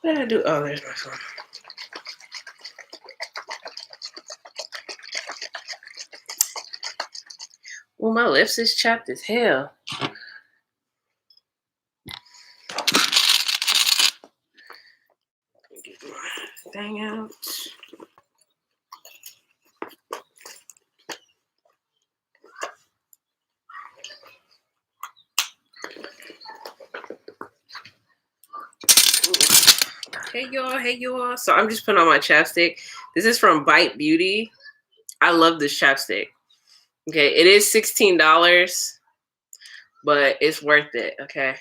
What did I do? Oh, there's my phone. Well, my lips is chapped as hell. Get my thing out. Hey y'all. So I'm just putting on my chapstick. This is from Bite Beauty. I love this chapstick. Okay, it is $16, but it's worth it. Okay,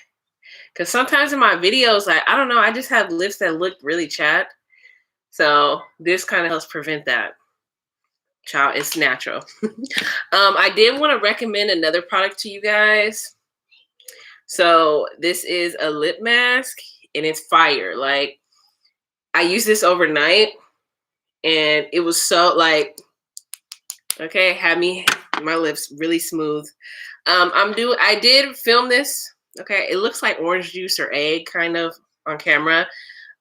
because sometimes in my videos, like I don't know, I just have lips that look really chapped. So this kind of helps prevent that. Child, it's natural. I did want to recommend another product to you guys. So this is a lip mask, and it's fire. Like I used this overnight, and it was so like, okay, had me my lips really smooth. I did film this. Okay, it looks like orange juice or egg kind of on camera.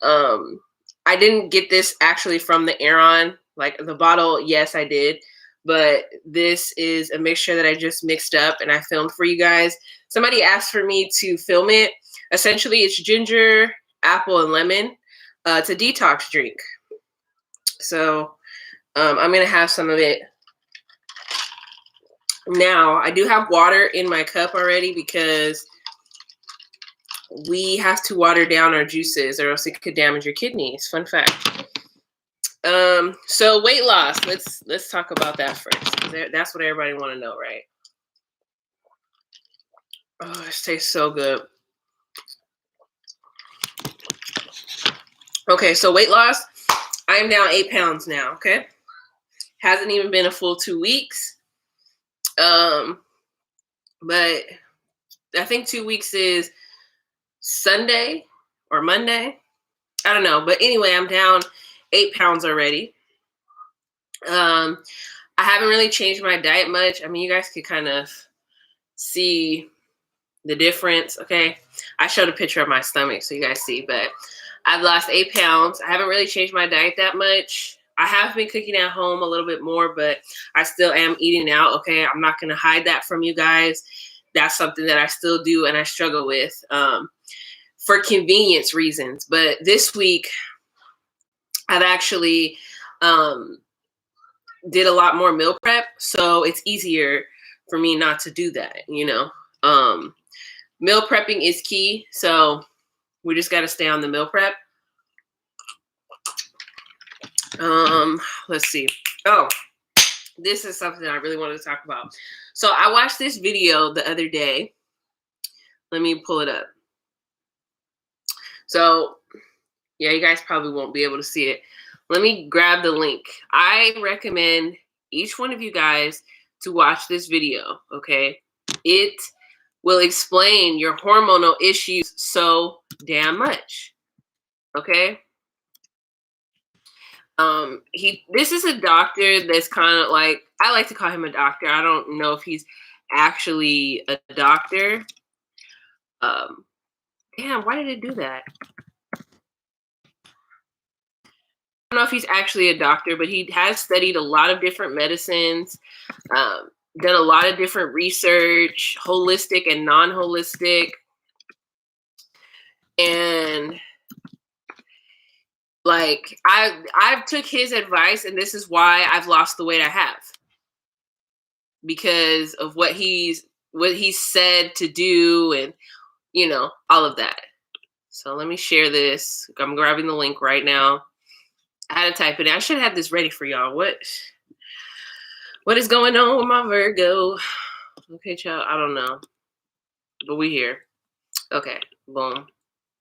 I didn't get this actually from the Aeron, like the bottle. Yes, I did, but this is a mixture that I just mixed up and I filmed for you guys. Somebody asked for me to film it. Essentially, it's ginger, apple, and lemon. It's a detox drink. So I'm gonna have some of it. Now, I do have water in my cup already because we have to water down our juices or else it could damage your kidneys. Fun fact. So weight loss. Let's talk about that first, because that's what everybody want to know, right? Oh, this tastes so good. Okay, so weight loss. I am down 8 pounds now. Okay, hasn't even been a full 2 weeks. But I think 2 weeks is Sunday or Monday. I don't know, but anyway, I'm down 8 pounds already. I haven't really changed my diet much. I mean, you guys could kind of see the difference. Okay, I showed a picture of my stomach so you guys see, but I've lost 8 pounds. I haven't really changed my diet that much. I have been cooking at home a little bit more, but I still am eating out. Okay, I'm not going to hide that from you guys. That's something that I still do and I struggle with for convenience reasons. But this week, I've actually did a lot more meal prep, so it's easier for me not to do that, you know. Meal prepping is key, so we just got to stay on the meal prep. Let's see. Oh, this is something I really wanted to talk about. So I watched this video the other day. Let me pull it up. So yeah, you guys probably won't be able to see it. Let me grab the link. I recommend each one of you guys to watch this video, okay? It will explain your hormonal issues so damn much, okay? This is a doctor that's kind of like, I like to call him a doctor. I don't know if he's actually a doctor. Damn, why did it do that? I don't know if he's actually a doctor, but he has studied a lot of different medicines, done a lot of different research, holistic and non-holistic. And like I've took his advice, and this is why I've lost the weight I have. Because of what he's said to do, and you know, all of that. So let me share this. I'm grabbing the link right now. I had to type it in. I should have this ready for y'all. What is going on with my Virgo? Okay, child, I don't know. But we here. Okay, boom,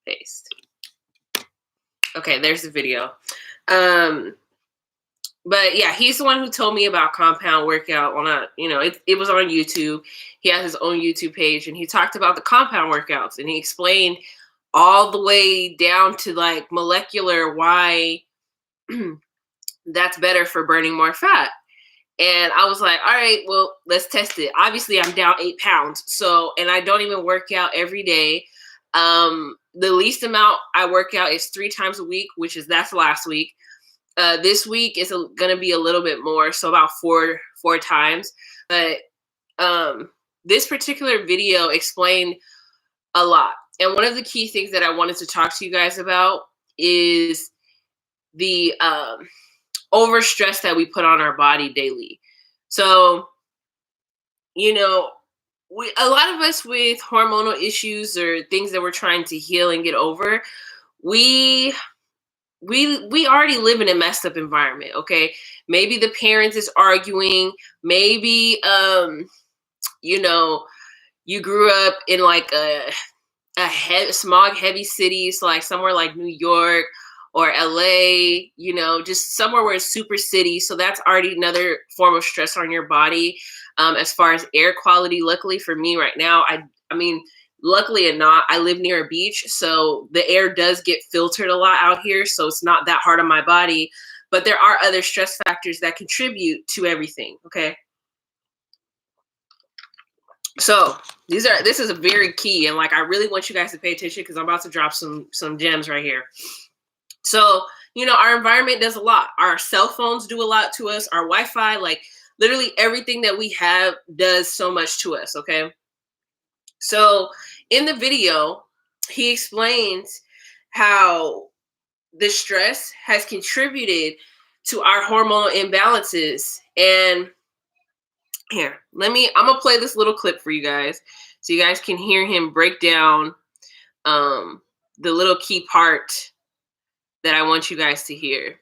paste. Okay, there's the video. But yeah, he's the one who told me about compound workout on it was on YouTube. He has his own YouTube page, and he talked about the compound workouts, and he explained all the way down to like molecular why that's better for burning more fat. And I was like, all right, well, let's test it. Obviously, I'm down 8 pounds. So, and I don't even work out every day. The least amount I work out is 3 times a week, that's last week. This week is going to be a little bit more, so about four times. But this particular video explained a lot. And one of the key things that I wanted to talk to you guys about is the overstress that we put on our body daily. So, you know, a lot of us with hormonal issues or things that we're trying to heal and get over, we already live in a messed up environment. Okay, maybe the parents is arguing, maybe you know, you grew up in like a smog heavy city, so like somewhere like New York or LA, you know, just somewhere where it's super city. So that's already another form of stress on your body. As far as air quality, luckily for me right now, I mean, luckily or not, I live near a beach, so the air does get filtered a lot out here, so it's not that hard on my body. But there are other stress factors that contribute to everything. Okay. So this is a very key, and like I really want you guys to pay attention because I'm about to drop some gems right here. So, you know, our environment does a lot. Our cell phones do a lot to us. Our Wi-Fi, like literally everything that we have does so much to us. Okay. So in the video, he explains how the stress has contributed to our hormonal imbalances. And here, I'm gonna play this little clip for you guys so you guys can hear him break down the little key part that I want you guys to hear.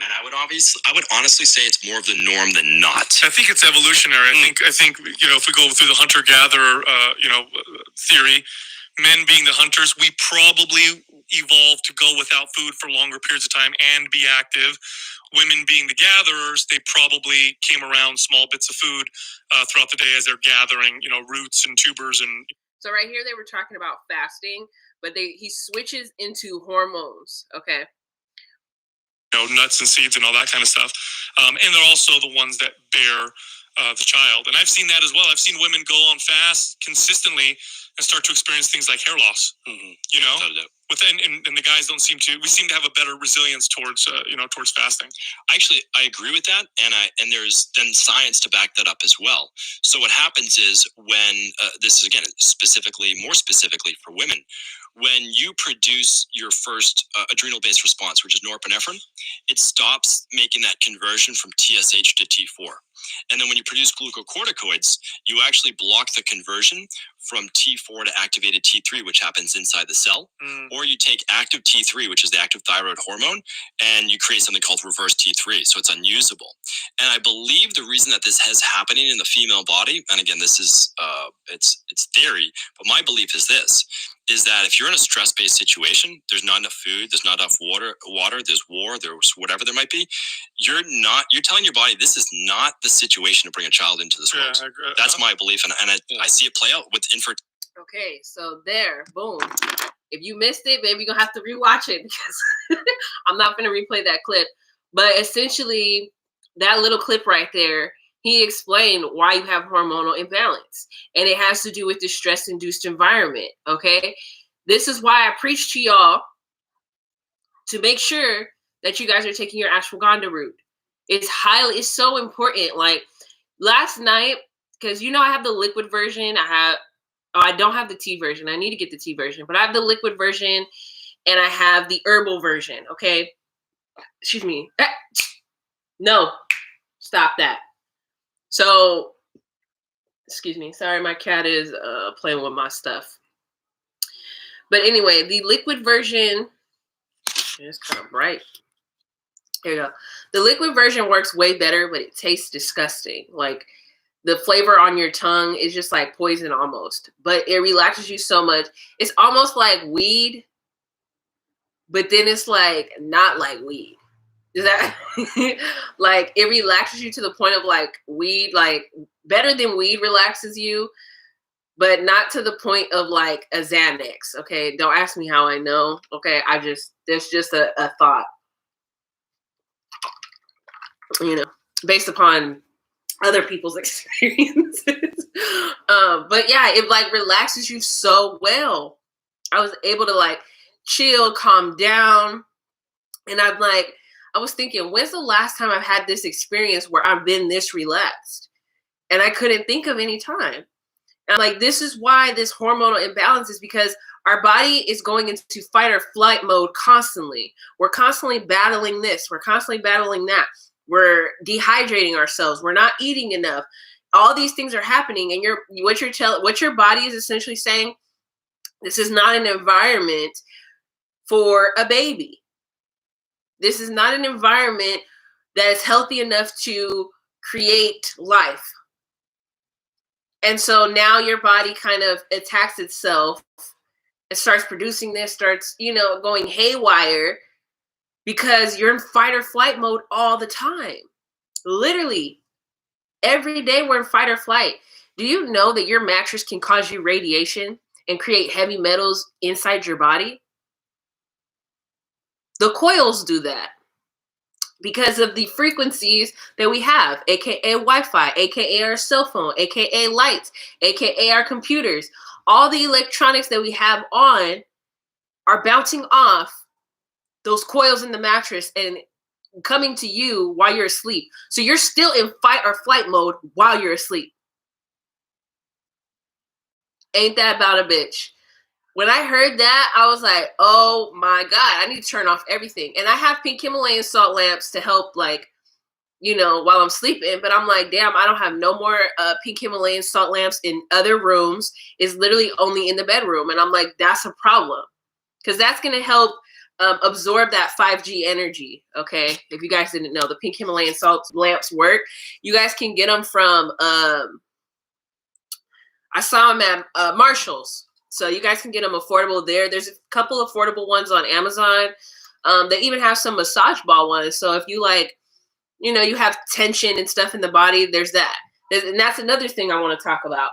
And I would honestly say it's more of the norm than not. I think it's evolutionary. I think you know, if we go through the hunter-gatherer theory, men being the hunters, we probably evolved to go without food for longer periods of time and be active. Women being the gatherers, they probably came around small bits of food throughout the day as they're gathering, you know, roots and tubers. And so right here they were talking about fasting, but he switches into hormones. Okay. You know, nuts and seeds and all that kind of stuff. And they're also the ones that bear the child. And I've seen that as well. I've seen women go on fast consistently and start to experience things like hair loss. Mm-hmm. You know, and the guys we seem to have a better resilience towards towards fasting. Actually, I agree with that, and there's then science to back that up as well. So what happens is when this is again more specifically for women, when you produce your first adrenal-based response, which is norepinephrine, it stops making that conversion from TSH to T4. And then when you produce glucocorticoids, you actually block the conversion from T4 to activated T3, which happens inside the cell. Or you take active T3, which is the active thyroid hormone, and you create something called reverse T3, so it's unusable. And I believe the reason that this is happening in the female body, and again, this is it's theory, but my belief is this, is that if you're in a stress-based situation, there's not enough food, there's not enough water, there's war, there's whatever there might be, you're telling your body this is not the situation to bring a child into this world. That's my belief, and I see it play out with infertility. Okay, so there, boom. If you missed it, maybe you're gonna have to rewatch it because I'm not gonna replay that clip. But essentially, that little clip right there, he explained why you have hormonal imbalance. And it has to do with the stress-induced environment, okay? This is why I preach to y'all to make sure that you guys are taking your ashwagandha root. It's so important. Like last night, because you know I have the liquid version. I don't have the tea version. I need to get the tea version, but I have the liquid version and I have the herbal version, okay? Excuse me. No, stop that. So, excuse me. Sorry, my cat is playing with my stuff. But anyway, the liquid version, it's kind of bright. Here you go. The liquid version works way better, but it tastes disgusting. Like the flavor on your tongue is just like poison almost, but it relaxes you so much. It's almost like weed, but then it's like not like weed. Is that like it relaxes you to the point of like weed, like better than weed relaxes you, but not to the point of like a Xanax. Okay, don't ask me how I know. Okay, there's just a thought, you know, based upon other people's experiences. But yeah, it like relaxes you so well. I was able to like chill, calm down. And I was thinking, when's the last time I've had this experience where I've been this relaxed? And I couldn't think of any time. And I'm like, this is why this hormonal imbalance is, because our body is going into fight or flight mode constantly. We're constantly battling this. We're constantly battling that. We're dehydrating ourselves. We're not eating enough. All these things are happening, and what your body is essentially saying, this is not an environment for a baby. This is not an environment that is healthy enough to create life. And so now your body kind of attacks itself. It starts producing this, starts, going haywire, because you're in fight or flight mode all the time. Literally, every day we're in fight or flight. Do you know that your mattress can cause you radiation and create heavy metals inside your body? The coils do that because of the frequencies that we have, aka Wi-Fi, aka our cell phone, aka lights, aka our computers. All the electronics that we have on are bouncing off those coils in the mattress and coming to you while you're asleep. So you're still in fight or flight mode while you're asleep. Ain't that about a bitch? When I heard that, I was like, oh my God, I need to turn off everything. And I have pink Himalayan salt lamps to help, like, while I'm sleeping. But I'm like, damn, I don't have no more pink Himalayan salt lamps in other rooms. It's literally only in the bedroom. And I'm like, that's a problem. Because that's going to help absorb that 5G energy, okay? If you guys didn't know, the pink Himalayan salt lamps work. You guys can get them from, I saw them at Marshall's. So you guys can get them affordable there. There's a couple affordable ones on Amazon. They even have some massage ball ones. So if you like, you have tension and stuff in the body, there's that. And that's another thing I want to talk about.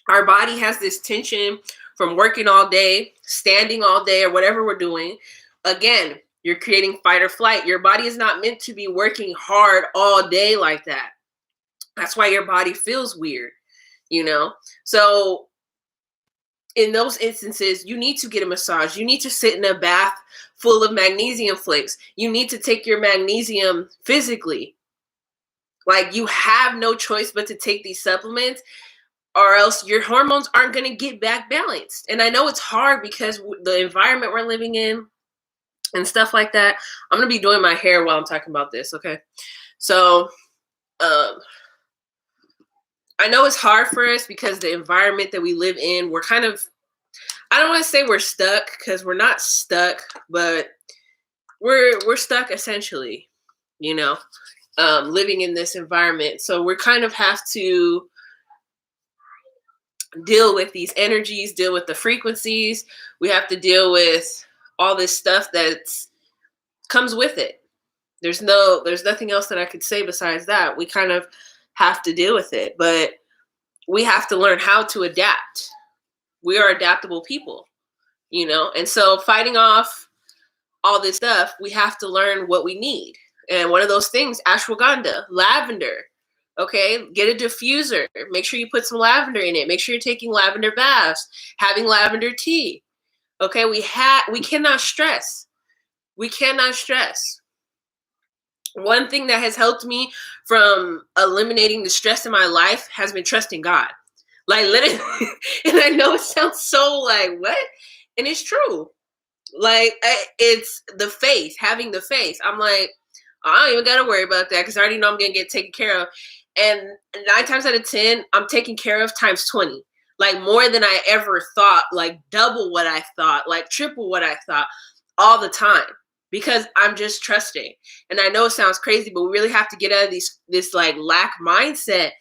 Our body has this tension from working all day, standing all day, or whatever we're doing. Again, you're creating fight or flight. Your body is not meant to be working hard all day like that. That's why your body feels weird, So in those instances, you need to get a massage. You need to sit in a bath full of magnesium flakes. You need to take your magnesium physically. Like, you have no choice but to take these supplements, or else your hormones aren't going to get back balanced. And I know it's hard because the environment we're living in and stuff like that. I'm going to be doing my hair while I'm talking about this, okay? So, I know it's hard for us because the environment that we live in, we're kind of, I don't want to say we're stuck, because we're not stuck, but we're stuck essentially, living in this environment. So we kind of have to deal with these energies, deal with the frequencies. We have to deal with all this stuff that comes with it. There's nothing else that I could say besides that. We kind of have to deal with it, but we have to learn how to adapt. We are adaptable people, and so fighting off all this stuff, we have to learn what we need. And one of those things, ashwagandha, lavender, okay? Get a diffuser. Make sure you put some lavender in it. Make sure you're taking lavender baths, having lavender tea, okay? We cannot stress. We cannot stress. One thing that has helped me from eliminating the stress in my life has been trusting God. Like, literally, and I know it sounds so like, what? And it's true. Like, it's the faith, having the faith. I'm like, I don't even got to worry about that because I already know I'm going to get taken care of. And 9 times out of 10, I'm taken care of times 20. Like, more than I ever thought, like double what I thought, like triple what I thought, all the time. Because I'm just trusting. And I know it sounds crazy, but we really have to get out of this like lack mindset.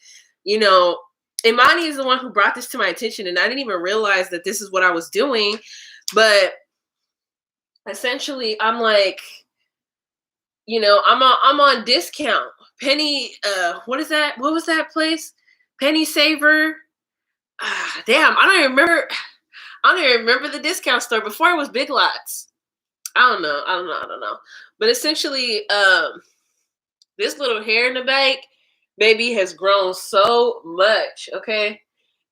Imani is the one who brought this to my attention, and I didn't even realize that this is what I was doing. But essentially, I'm like, I'm on discount. Penny, what is that? What was that place? Penny Saver. Damn, I don't even remember the discount store. Before it was Big Lots. I don't know. But essentially, this little hair in the back, baby, has grown so much. Okay,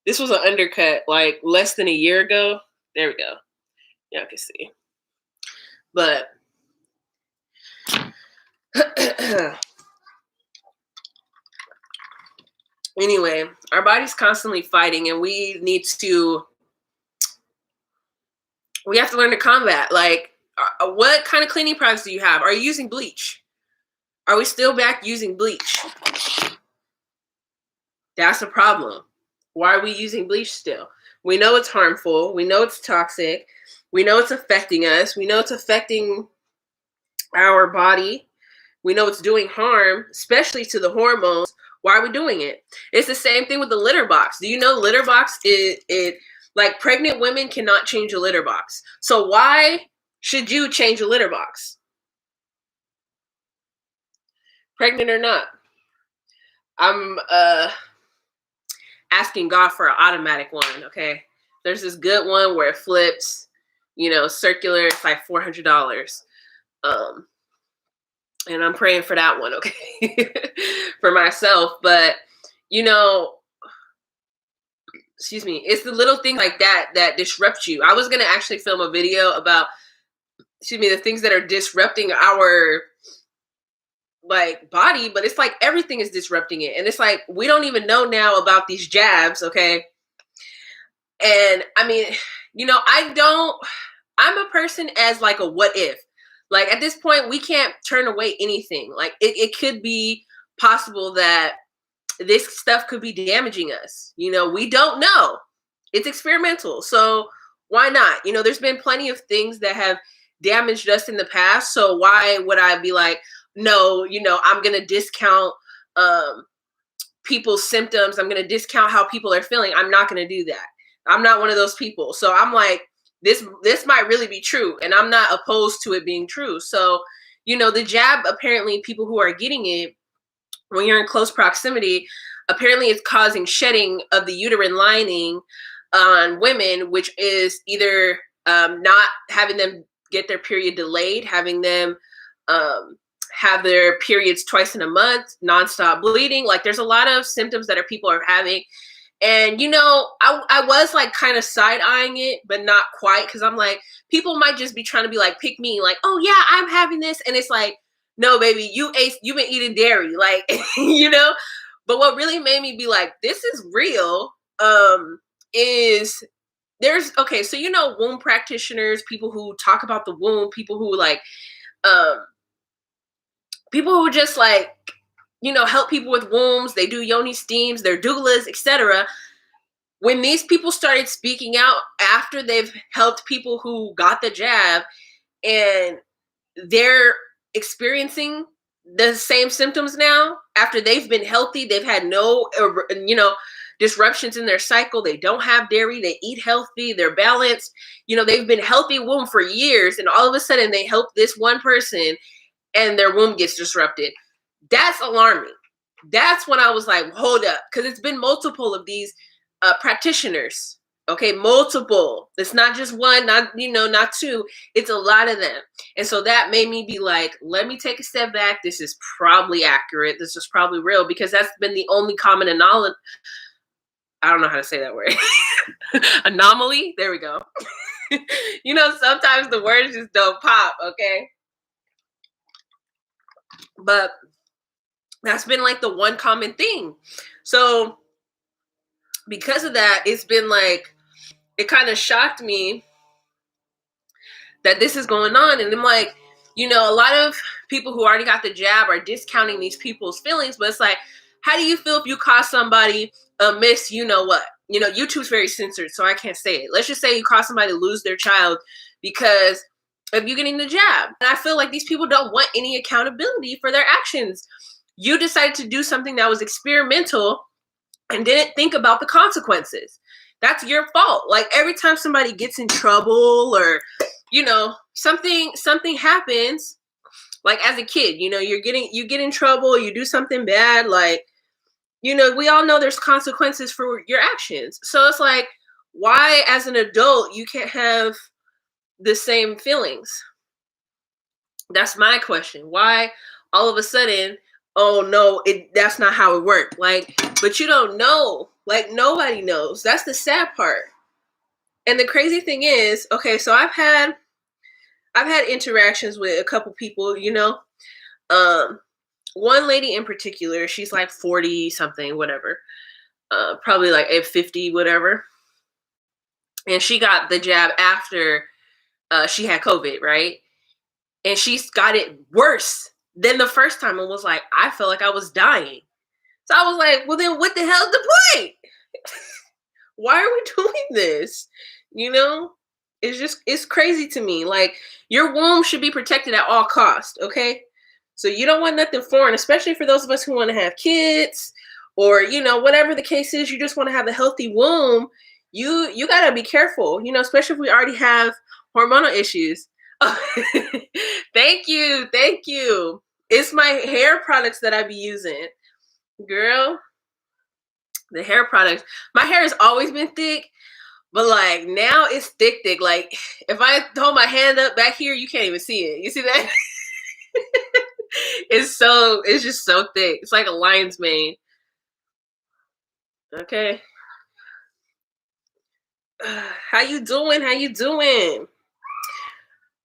this was an undercut like less than a year ago. There we go. Y'all can see. But anyway, our body's constantly fighting, and we have to learn to combat. Like, what kind of cleaning products do you have? Are you using bleach? Are we still back using bleach? That's a problem. Why are we using bleach still? We know it's harmful. We know it's toxic. We know it's affecting us. We know it's affecting our body. We know it's doing harm, especially to the hormones. Why are we doing it? It's the same thing with the litter box. Do you know litter box like pregnant women cannot change a litter box. So why should you change a litter box? Pregnant or not? I'm asking God for an automatic one, okay? There's this good one where it flips, circular. It's like $400. And I'm praying for that one, okay? For myself. But, excuse me, it's the little things like that disrupt you. I was going to actually film a video about, the things that are disrupting our body, but it's like everything is disrupting it. And it's like, we don't even know now about these jabs, okay? And I mean, I'm a person as like a what if. Like at this point, we can't turn away anything. Like it could be possible that this stuff could be damaging us. We don't know. It's experimental. So why not? There's been plenty of things that have damaged us in the past. So why would I be like, no, I'm going to discount people's symptoms. I'm going to discount how people are feeling. I'm not going to do that. I'm not one of those people. So I'm like, this might really be true. And I'm not opposed to it being true. So, the jab, apparently people who are getting it, when you're in close proximity, apparently it's causing shedding of the uterine lining on women, which is either not having them get their period delayed, having them have their periods twice in a month, nonstop bleeding. Like there's a lot of symptoms that people are having. And, I was like kind of side-eyeing it, but not quite. Cause I'm like, people might just be trying to be like, pick me like, oh yeah, I'm having this. And it's like, no, baby, you've been eating dairy. Like, but what really made me be like, this is real, is there's, okay. So, womb practitioners, people who talk about the womb, people who like, people who just like, help people with wombs, they do yoni steams, they're doulas, etc. When these people started speaking out after they've helped people who got the jab and they're experiencing the same symptoms now after they've been healthy, they've had no, disruptions in their cycle, they don't have dairy, they eat healthy, they're balanced, they've been healthy womb for years, and all of a sudden they help this one person and their womb gets disrupted. That's alarming. That's when I was like, hold up, because it's been multiple of these practitioners. Okay, multiple. It's not just one, not two. It's a lot of them. And so that made me be like, let me take a step back. This is probably accurate. This is probably real, because that's been the only common anomaly. I don't know how to say that word. Anomaly. There we go. Sometimes the words just don't pop. Okay. But that's been like the one common thing. So because of that, it's been like, it kind of shocked me that this is going on. And I'm like, a lot of people who already got the jab are discounting these people's feelings, but it's like, how do you feel if you cause somebody a miss, what? YouTube's very censored, so I can't say it. Let's just say you cause somebody to lose their child because of you getting the jab. And I feel like these people don't want any accountability for their actions. You decided to do something that was experimental and didn't think about the consequences. That's your fault. Like every time somebody gets in trouble or, something happens, like as a kid, you get in trouble, you do something bad, like, we all know there's consequences for your actions. So it's like, why as an adult, you can't have the same feelings? That's my question. Why all of a sudden, oh no, that's not how it worked. Like, but you don't know. Like, nobody knows. That's the sad part. And the crazy thing is, okay, so I've had interactions with a couple people, you know. One lady in particular, she's like 40 something, whatever. Probably like at 50, whatever. And she got the jab after she had COVID, right? And she's got it worse than the first time and was like, I felt like I was dying. So I was like, well, then what the hell's the point? Why are we doing this? You know, it's crazy to me. Like, your womb should be protected at all costs, okay? So you don't want nothing foreign, especially for those of us who want to have kids, or, you know, whatever the case is, you just want to have a healthy womb. You gotta be careful, you know, especially if we already have hormonal issues. Thank you. It's my hair products that I be using. Girl, the hair products. My hair has always been thick, but like now it's thick. Like if I hold my hand up back here, you can't even see it. You see that? It's just so thick. It's like a lion's mane. Okay. How you doing?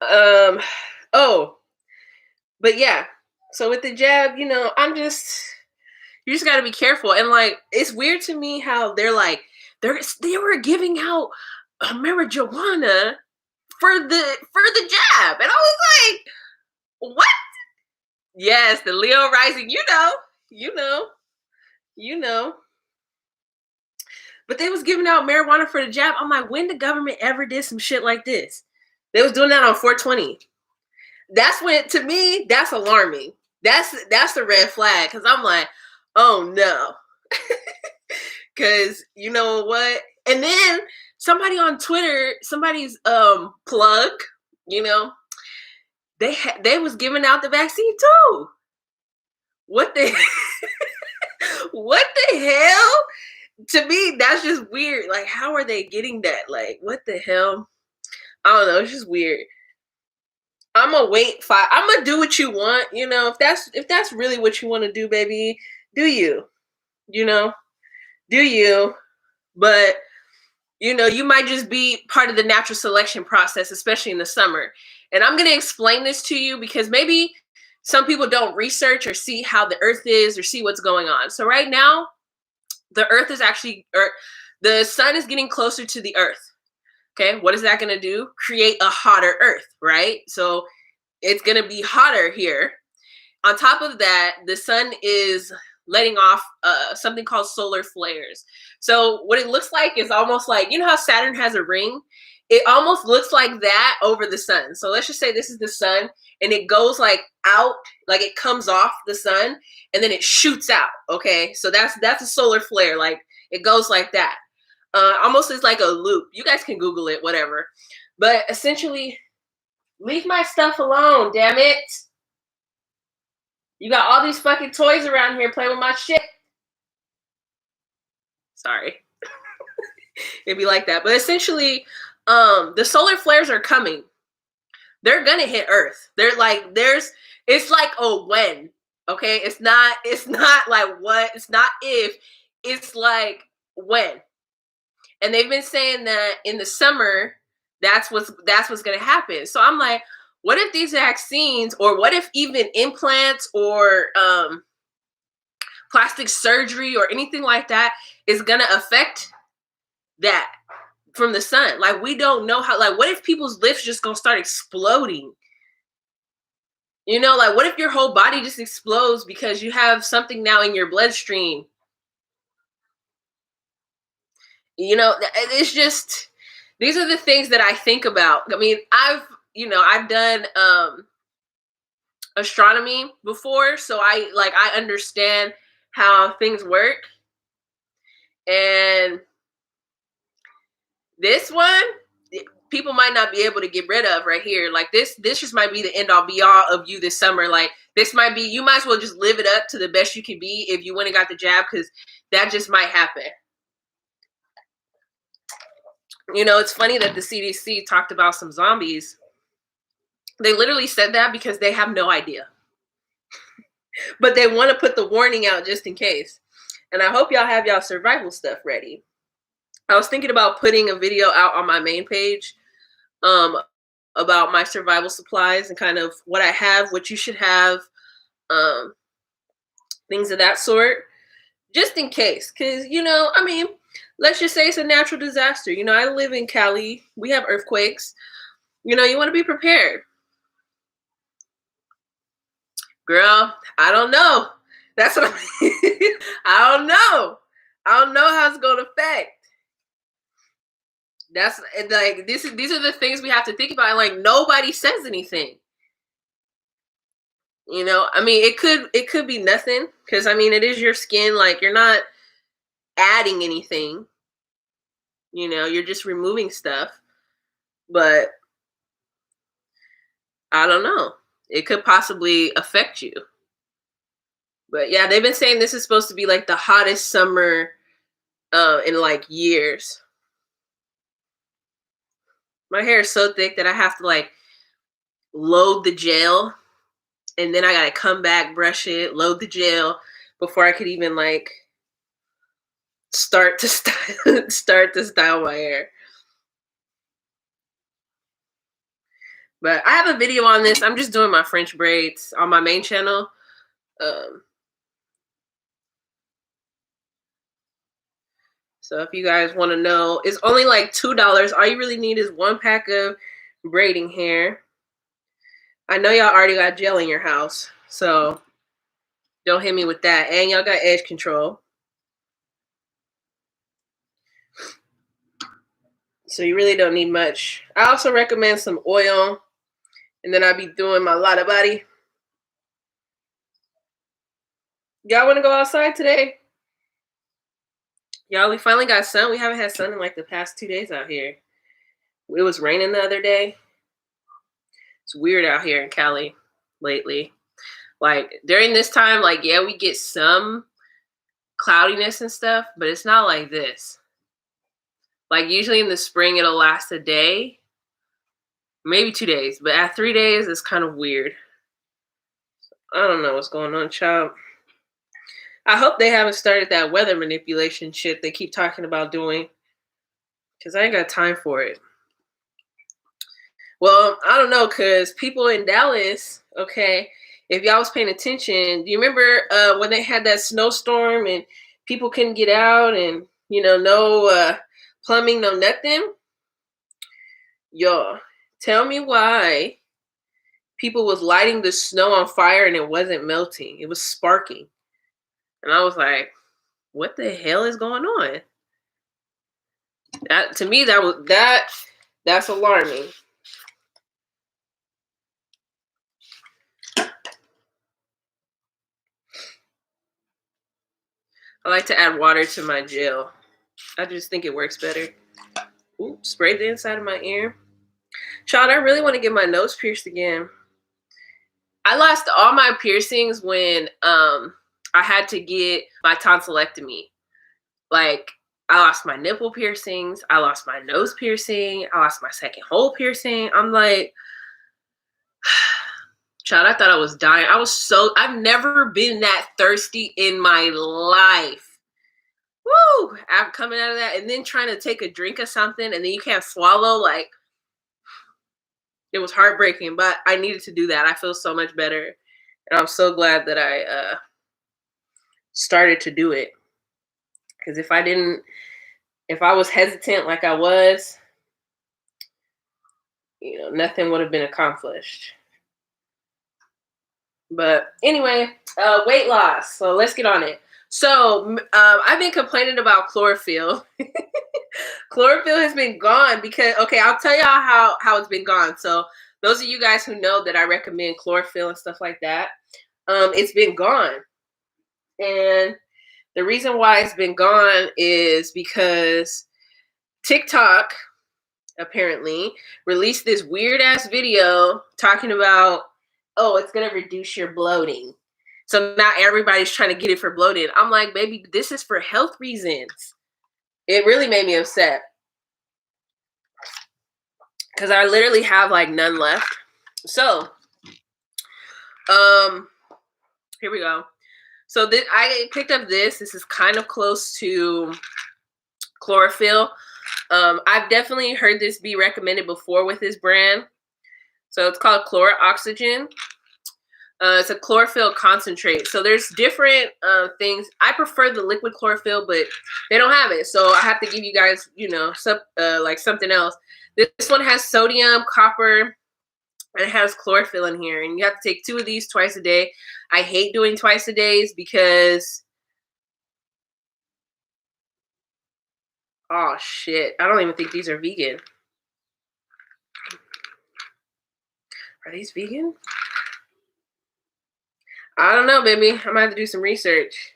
Oh, but yeah. So with the jab, you know, you just got to be careful. And like, it's weird to me how they're like, they were giving out marijuana for the jab, and I was like, what? Yes, the Leo rising, you know. But they was giving out marijuana for the jab. I'm like, when the government ever did some shit like this? They was doing that on 420. That's when, to me, that's alarming. That's the red flag, because I'm like, oh no. Because you know what? And then somebody on Twitter, somebody's plug, you know, they was giving out the vaccine too. What the what the hell? To me, that's just weird. Like, how are they getting that? Like, what the hell? I don't know. It's just weird. I'm gonna wait. I'm gonna do what you want. You know, if that's really what you want to do, baby, do you? You know, do you? But you know, you might just be part of the natural selection process, especially in the summer. And I'm gonna explain this to you because maybe some people don't research or see how the Earth is or see what's going on. So right now, the Earth is actually, or the sun is getting closer to the Earth. Okay, what is that going to do? Create a hotter Earth, right? So it's going to be hotter here. On top of that, the sun is letting off something called solar flares. So what it looks like is almost like, you know how Saturn has a ring? It almost looks like that over the sun. So let's just say this is the sun, and it goes like out, like it comes off the sun, and then it shoots out. Okay, so that's a solar flare. Like it goes like that. Almost is like a loop. You guys can Google it, whatever. But essentially, leave my stuff alone, damn it. You got all these fucking toys around here playing with my shit. Sorry. It'd be like that. But essentially, the solar flares are coming. They're gonna hit Earth. They're like, it's like a when. Okay? It's not like what, it's not if, it's like when. And they've been saying that in the summer, that's what's going to happen. So I'm like, what if these vaccines, or what if even implants or plastic surgery or anything like that is going to affect that from the sun? Like, we don't know how. Like, what if people's lips just going to start exploding? You know, like, what if your whole body just explodes because you have something now in your bloodstream? You know, it's just, these are the things that I think about. I mean, I've done astronomy before, so I understand how things work. And this one, people might not be able to get rid of right here. Like this just might be the end all be all of you this summer. Like this might be, you might as well just live it up to the best you can be if you went and got the jab, because that just might happen. You know, it's funny that the CDC talked about some zombies They literally said that because they have no idea. But they want to put the warning out just in case. And I hope y'all have y'all survival stuff ready. I was thinking about putting a video out on my main page about my survival supplies and kind of what I have, what you should have, things of that sort, just in case. Because, I mean, let's just say it's a natural disaster. I live in Cali. We have earthquakes. You want to be prepared. Girl, I don't know. That's what I don't know. I don't know how it's going to affect. That's like these are the things we have to think about. Like nobody says anything. I mean, it could be nothing because I mean it is your skin. Like you're not adding anything. You're just removing stuff. But I don't know. It could possibly affect you. But yeah, they've been saying this is supposed to be like the hottest summer in like years. My hair is so thick that I have to like load the gel and then I gotta come back, brush it, load the gel before I could even like start to style my hair. But I have a video on this. I'm just doing my French braids on my main channel. So if you guys want to know, it's only like $2. All you really need is one pack of braiding hair. I know y'all already got gel in your house, so don't hit me with that. And y'all got edge control. So you really don't need much. I also recommend some oil. And then I'll be doing my Lotta body. Y'all want to go outside today? Y'all, we finally got sun. We haven't had sun in like the past 2 days out here. It was raining the other day. It's weird out here in Cali lately. Like during this time, like, yeah, we get some cloudiness and stuff, but it's not like this. Like usually in the spring, it'll last a day, maybe 2 days, but at 3 days, it's kind of weird. I don't know what's going on, child. I hope they haven't started that weather manipulation shit they keep talking about doing, because I ain't got time for it. Well, I don't know, because people in Dallas, okay, if y'all was paying attention, do you remember when they had that snowstorm and people couldn't get out and, no plumbing, no nothing? Y'all, tell me why people was lighting the snow on fire and it wasn't melting. It was sparking. And I was like, what the hell is going on? That to me, that's alarming. I like to add water to my gel. I just think it works better. Ooh, sprayed the inside of my ear. Child, I really want to get my nose pierced again. I lost all my piercings when I had to get my tonsillectomy. Like, I lost my nipple piercings. I lost my nose piercing. I lost my second hole piercing. I'm like, child, I thought I was dying. I've never been that thirsty in my life. Woo! I'm coming out of that and then trying to take a drink of something and then you can't swallow. Like, it was heartbreaking, but I needed to do that. I feel so much better. And I'm so glad that I started to do it. Because if I was hesitant like I was, nothing would have been accomplished. But anyway, weight loss. So let's get on it. So I've been complaining about chlorophyll. Chlorophyll has been gone because, okay, I'll tell y'all how it's been gone. So those of you guys who know that I recommend chlorophyll and stuff like that, it's been gone. And the reason why it's been gone is because TikTok apparently released this weird ass video talking about, oh, it's going to reduce your bloating. So now everybody's trying to get it for bloating. I'm like, baby, this is for health reasons. It really made me upset. Because I literally have like none left. So, here we go. So I picked up this. This is kind of close to chlorophyll. I've definitely heard this be recommended before with this brand. So it's called Chloroxygen. It's a chlorophyll concentrate. So there's different things. I prefer the liquid chlorophyll, but they don't have it. So I have to give you guys, like something else. This one has sodium, copper, and it has chlorophyll in here. And you have to take 2 of these twice a day. I hate doing twice a days because, oh shit, I don't even think these are vegan. Are these vegan? I don't know, baby. I'm gonna have to do some research.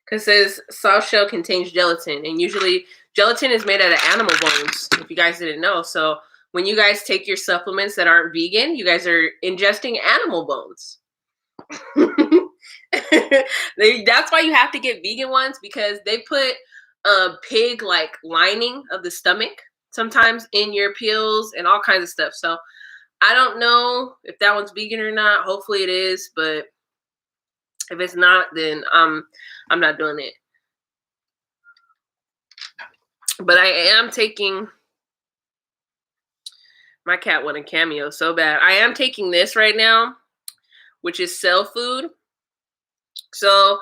Because it says soft shell contains gelatin, and usually gelatin is made out of animal bones, if you guys didn't know. So when you guys take your supplements that aren't vegan, you guys are ingesting animal bones. That's why you have to get vegan ones, because they put pig like lining of the stomach sometimes in your pills and all kinds of stuff. So I don't know if that one's vegan or not. Hopefully it is, but if it's not, then I'm not doing it. But I am taking, my cat wanted Cameo so bad. I am taking this right now, which is Cell Food. So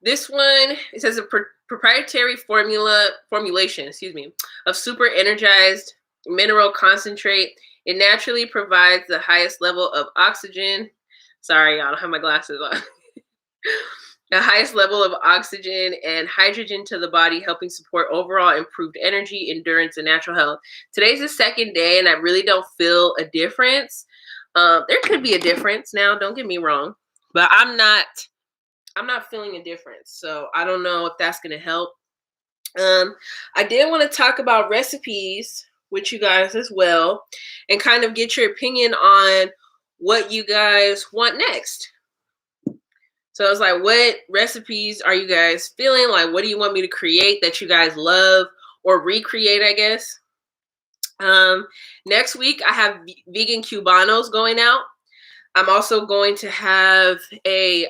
this one, it says a proprietary formulation, of super energized mineral concentrate. It naturally provides the highest level of oxygen. Sorry, y'all, I don't have my glasses on. The highest level of oxygen and hydrogen to the body, helping support overall improved energy, endurance, and natural health. Today's the 2nd day, and I really don't feel a difference. There could be a difference now, don't get me wrong, but I'm not feeling a difference. So I don't know if that's going to help. I did want to talk about recipes with you guys as well, and kind of get your opinion on what you guys want next. So it's like, what recipes are you guys feeling? Like, what do you want me to create that you guys love, or recreate, I guess? Next week, I have vegan Cubanos going out. I'm also going to have a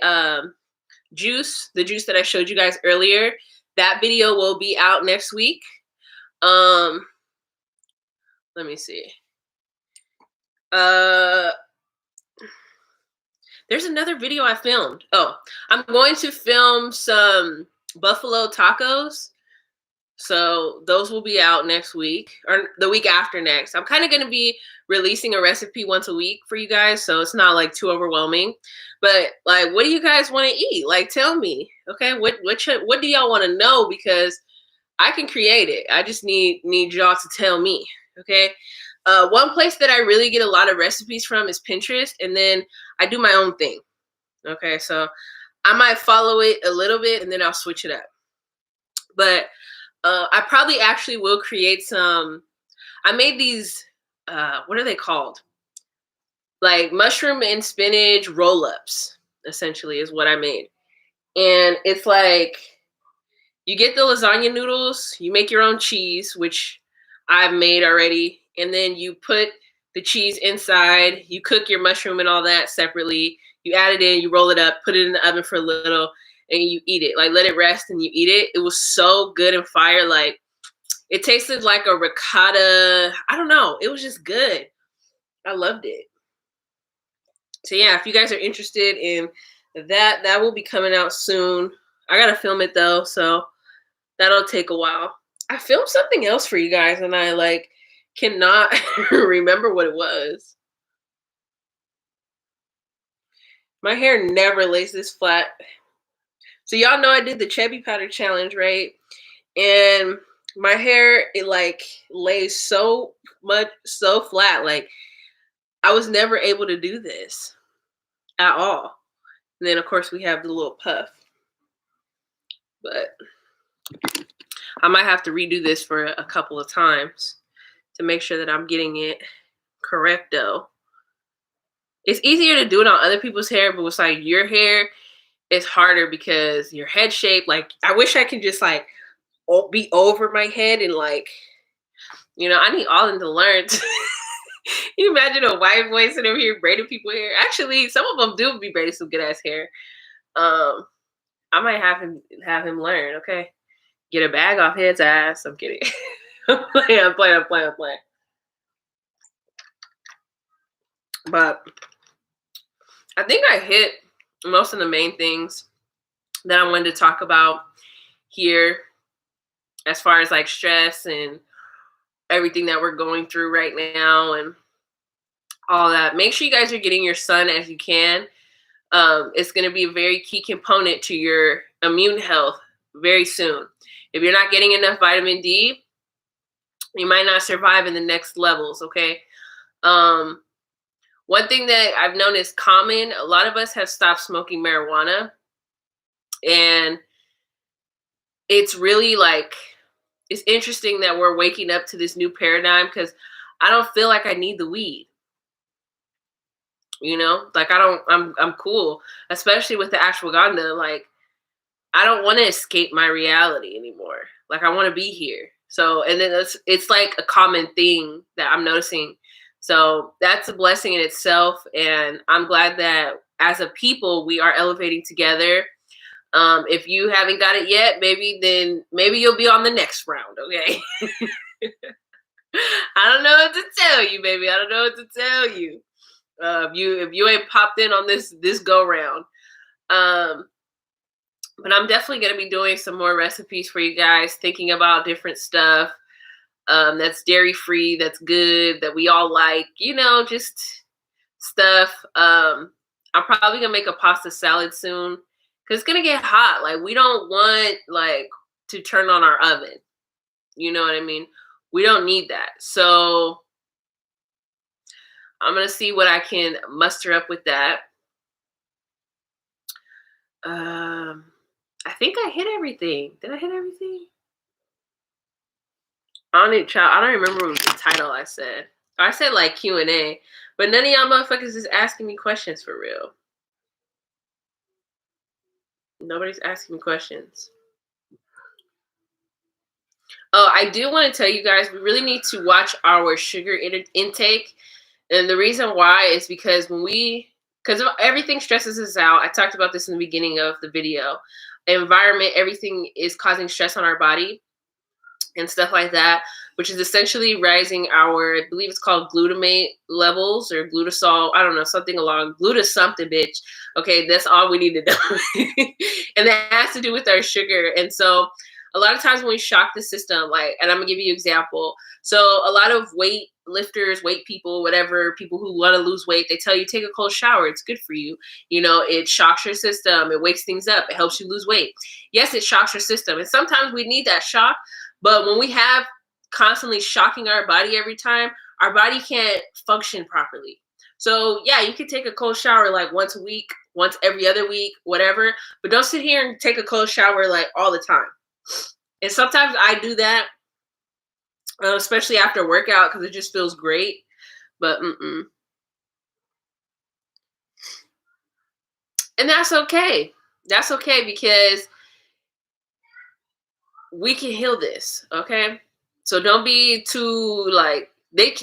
juice, the juice that I showed you guys earlier. That video will be out next week. Let me see. There's another video I filmed. Oh, I'm going to film some buffalo tacos. So those will be out next week, or the week after next. I'm kind of going to be releasing a recipe once a week for you guys, so it's not like too overwhelming. But like, what do you guys want to eat? Like, tell me. Okay, what do y'all want to know? Because I can create it. I just need y'all to tell me. Okay. One place that I really get a lot of recipes from is Pinterest, and then I do my own thing. Okay, so I might follow it a little bit, and then I'll switch it up. But I probably actually will create some. I made these, what are they called? Like mushroom and spinach roll-ups, essentially, is what I made. And it's like, you get the lasagna noodles, you make your own cheese, which I've made already, and then you put the cheese inside, you cook your mushroom and all that separately, you add it in, you roll it up, put it in the oven for a little, and you eat it. Like, let it rest and you eat it. It was so good and fire. Like, it tasted like a ricotta. I don't know. It was just good. I loved it. So yeah, if you guys are interested in that will be coming out soon. I gotta film it though, so that'll take a while. I filmed something else for you guys, and I like cannot remember what it was. My hair never lays this flat. So y'all know I did the Chubby Powder challenge, right? And my hair, it like lays so flat. Like, I was never able to do this at all. And then of course we have the little puff. But I might have to redo this for a couple of times to make sure that I'm getting it correcto. It's easier to do it on other people's hair, but with like your hair, it's harder because your head shape, like, I wish I could just like be over my head and like, I need Alden to learn You imagine a white boy sitting over here braiding people hair. Actually, some of them do be braiding some good ass hair. I might have him learn. Okay, get a bag off his ass. I'm kidding. I'm playing. But I think I hit most of the main things that I wanted to talk about here, as far as like stress and everything that we're going through right now and all that. Make sure you guys are getting your sun as you can. It's going to be a very key component to your immune health very soon. If you're not getting enough vitamin D, you might not survive in the next levels, okay? One thing that I've known is common, a lot of us have stopped smoking marijuana. And it's really like, it's interesting that we're waking up to this new paradigm, because I don't feel like I need the weed. You know, like I'm cool, especially with the ashwagandha. Like, I don't want to escape my reality anymore. Like, I want to be here. So, and then it's like a common thing that I'm noticing. So that's a blessing in itself. And I'm glad that as a people, we are elevating together. If you haven't got it yet, maybe you'll be on the next round. Okay. I don't know what to tell you, baby. I don't know what to tell you. If you ain't popped in on this go round. But I'm definitely going to be doing some more recipes for you guys, thinking about different stuff that's dairy free, that's good, that we all like, you know, just stuff. I'm probably going to make a pasta salad soon, because it's going to get hot. Like, we don't want like to turn on our oven. You know what I mean? We don't need that. So I'm going to see what I can muster up with that. I think I hit everything. Did I hit everything? I don't remember what the title I said. I said like Q&A, but none of y'all motherfuckers is asking me questions for real. Nobody's asking me questions. Oh, I do want to tell you guys, we really need to watch our sugar intake. And the reason why is because because everything stresses us out. I talked about this in the beginning of the video. Environment, everything is causing stress on our body and stuff like that, which is essentially rising our, I believe it's called glutamate levels or glutasol. I don't know, something along something, bitch. Okay, that's all we need to know. And that has to do with our sugar. And so a lot of times when we shock the system, like, and I'm gonna give you an example. So a lot of weight lifters, weight people, whatever, people who want to lose weight, they tell you take a cold shower. It's good for you. You know, it shocks your system. It wakes things up. It helps you lose weight. Yes, it shocks your system. And sometimes we need that shock. But when we have constantly shocking our body every time, our body can't function properly. So yeah, you can take a cold shower like once a week, once every other week, whatever. But don't sit here and take a cold shower like all the time. And sometimes I do that, especially after workout, because it just feels great. But and that's okay. That's okay, because we can heal this. Okay, so don't be too like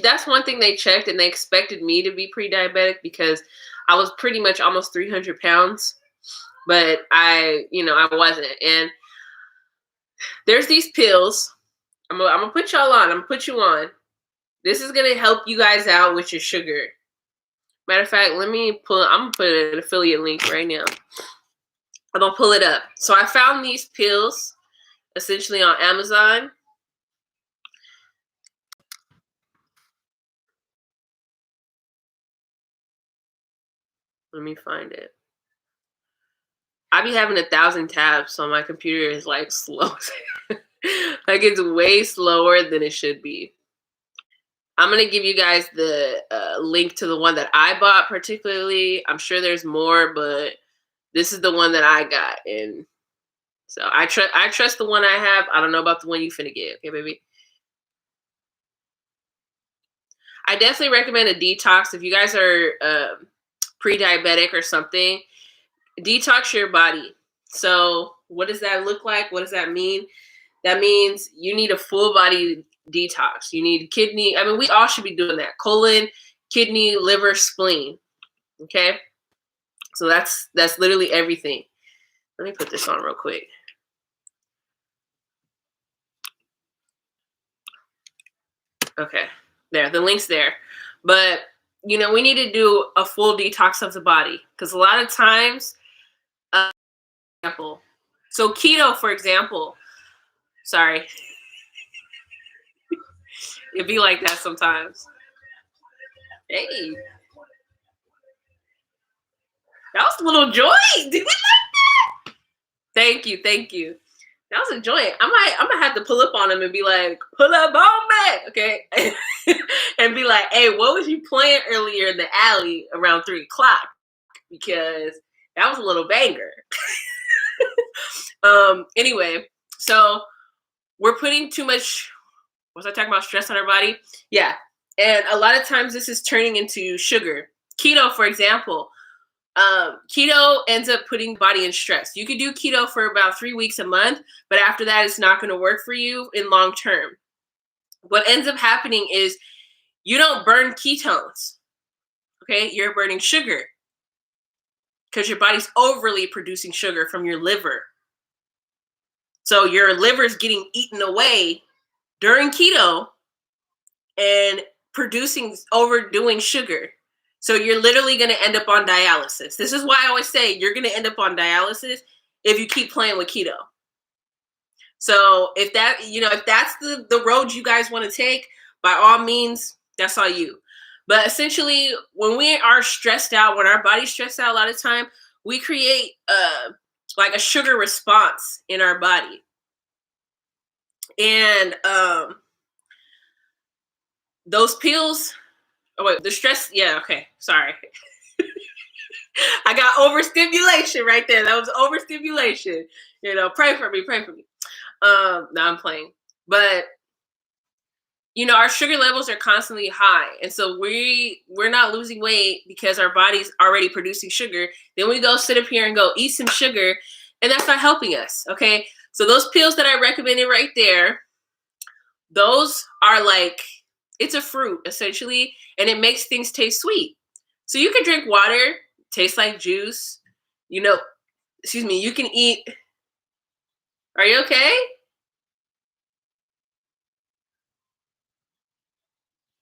that's one thing they checked, and they expected me to be pre-diabetic because I was pretty much almost 300 pounds, but I wasn't. And there's these pills. I'm gonna put y'all on. I'm gonna put you on. This is gonna help you guys out with your sugar. Matter of fact, I'm gonna put an affiliate link right now. I'm gonna pull it up. So I found these pills essentially on Amazon. Let me find it. I be having 1,000 tabs, so my computer is like slow. Like, it's way slower than it should be. I'm going to give you guys the link to the one that I bought particularly. I'm sure there's more, but this is the one that I got. And so I trust the one I have. I don't know about the one you finna get. Okay, baby? I definitely recommend a detox. If you guys are pre-diabetic or something, detox your body. So what does that look like? What does that mean? That means you need a full body detox. You need kidney. I mean, we all should be doing that. Colon, kidney, liver, spleen. Okay? So that's literally everything. Let me put this on real quick. Okay. There, the link's there. But, you know, we need to do a full detox of the body because a lot of times, so keto, for example, sorry. It'd be like that sometimes. Hey. That was a little joint. Did we like that? Thank you. That was a joint. I'm gonna have to pull up on him and be like, pull up on me, okay? And be like, hey, what was you playing earlier in the alley around 3 o'clock? Because that was a little banger. Anyway, so we're putting too much, was I talking about stress on our body? Yeah. And a lot of times this is turning into sugar. Keto, for example, keto ends up putting body in stress. You could do keto for about 3 weeks a month, but after that, it's not going to work for you in long term. What ends up happening is you don't burn ketones. Okay. You're burning sugar because your body's overly producing sugar from your liver. So your liver's getting eaten away during keto and overdoing sugar. So you're literally going to end up on dialysis. This is why I always say you're going to end up on dialysis if you keep playing with keto. So if that's the road you guys want to take, by all means, that's all you. But essentially, when we are stressed out, when our body's stressed out a lot of time, we create like a sugar response in our body. And those pills, oh wait, the stress, yeah, okay, sorry. I got overstimulation right there. That was overstimulation. You know, pray for me. No, I'm playing. But you know, our sugar levels are constantly high. And so we're not losing weight because our body's already producing sugar. Then we go sit up here and go eat some sugar, and that's not helping us. Okay. So those pills that I recommended right there, those are like, it's a fruit essentially, and it makes things taste sweet. So you can drink water, tastes like juice, you know, you can eat. Are you okay?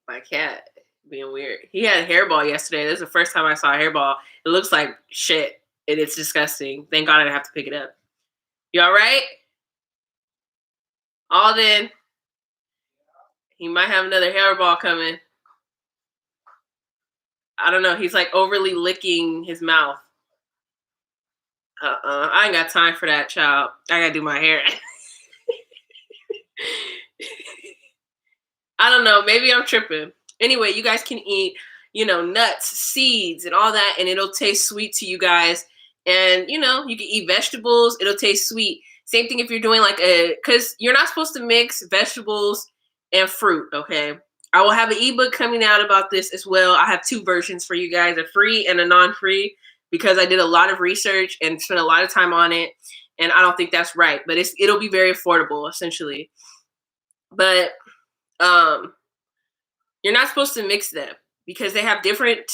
My cat being weird. He had a hairball yesterday. This is the first time I saw a hairball. It looks like shit, and it's disgusting. Thank God I didn't have to pick it up. You all right? Alden. He might have another hairball coming. I don't know. He's like overly licking his mouth. I ain't got time for that, child. I gotta do my hair. I don't know. Maybe I'm tripping. Anyway, you guys can eat, you know, nuts, seeds, and all that, and it'll taste sweet to you guys. And, you know, you can eat vegetables. It'll taste sweet. Same thing if you're doing because you're not supposed to mix vegetables and fruit, okay? I will have an ebook coming out about this as well. I have 2 versions for you guys, a free and a non-free, because I did a lot of research and spent a lot of time on it, and I don't think that's right. But it'll be very affordable, essentially. But you're not supposed to mix them because they have different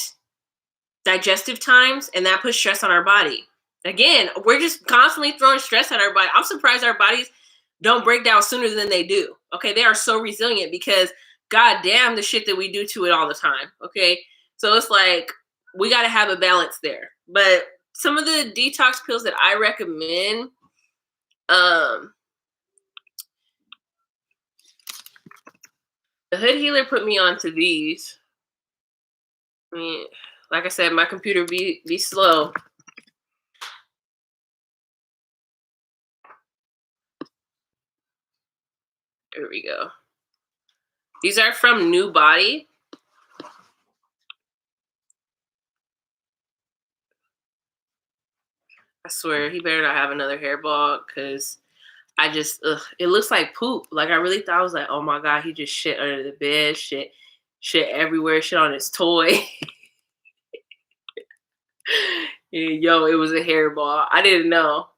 digestive times, and that puts stress on our body. Again, we're just constantly throwing stress at our body. I'm surprised our bodies don't break down sooner than they do. Okay, they are so resilient because god damn the shit that we do to it all the time. Okay, so it's like we got to have a balance there. But some of the detox pills that I recommend, the Hood Healer put me onto these. I mean, like I said, my computer be slow. There we go. These are from New Body. I swear, he better not have another hairball because it looks like poop. Like, I really thought, I was like, oh my God, he just shit under the bed, shit everywhere, shit on his toy. Yo, it was a hairball. I didn't know.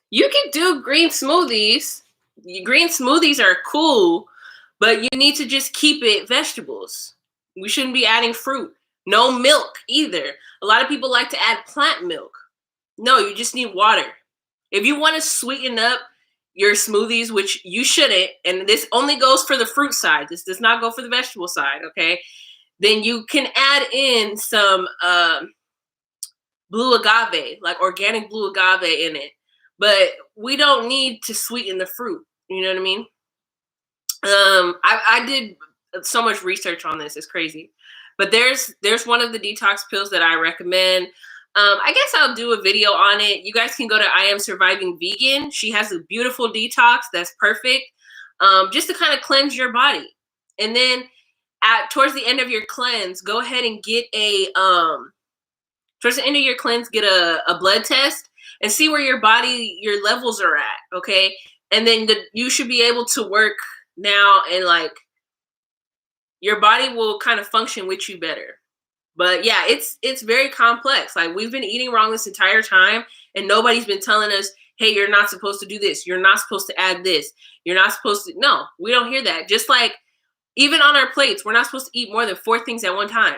You can do green smoothies. green smoothies are cool, but you need to just keep it vegetables. We shouldn't be adding fruit. No milk either. A lot of people like to add plant milk. No, you just need water. If you want to sweeten up your smoothies, which you shouldn't, and this only goes for the fruit side, this does not go for the vegetable side, okay? Then you can add in some blue agave, like organic blue agave in it. But we don't need to sweeten the fruit. You know what I mean? I did so much research on this. It's crazy. But there's one of the detox pills that I recommend. I guess I'll do a video on it. You guys can go to I Am Surviving Vegan. She has a beautiful detox that's perfect, just to kind of cleanse your body. And then towards the end of your cleanse, go ahead and get a blood test and see where your levels are at. Okay, and then you should be able to work now, and like your body will kind of function with you better. But yeah, it's very complex. Like, we've been eating wrong this entire time, and nobody's been telling us, hey, you're not supposed to do this. You're not supposed to add this. You're not supposed to. No, we don't hear that. Just like even on our plates, we're not supposed to eat more than 4 things at one time.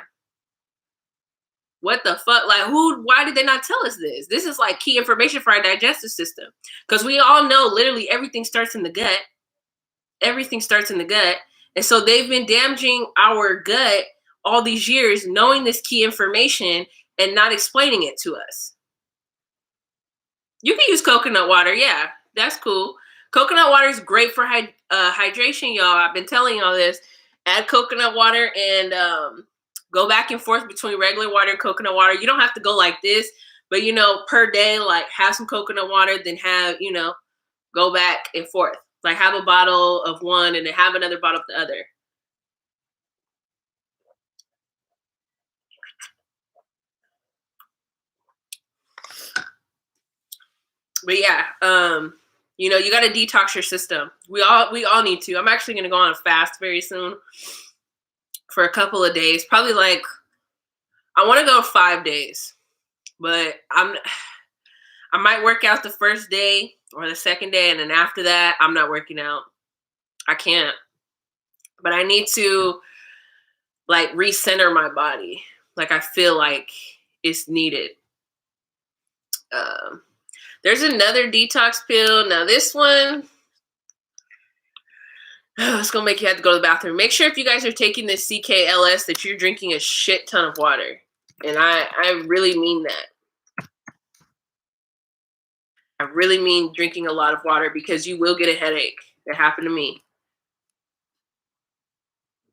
What the fuck? Like, why did they not tell us this? This is like key information for our digestive system. Because we all know literally everything starts in the gut. Everything starts in the gut. And so they've been damaging our gut all these years, knowing this key information and not explaining it to us. You can use coconut water. Yeah, that's cool. Coconut water is great for hydration, y'all. I've been telling y'all this. Add coconut water and go back and forth between regular water and coconut water. You don't have to go like this, but, per day, like, have some coconut water, then have, go back and forth. Like, have a bottle of one and then have another bottle of the other. But yeah, you got to detox your system. We all need to. I'm actually going to go on a fast very soon for a couple of days. Probably like, I want to go 5 days, but I might work out the first day or the second day, and then after that, I'm not working out. I can't. But I need to, like, recenter my body. Like, I feel like it's needed. There's another detox pill. Now, this one, it's going to make you have to go to the bathroom. Make sure if you guys are taking this CKLS that you're drinking a shit ton of water. And I really mean that. I really mean drinking a lot of water, because you will get a headache. That happened to me.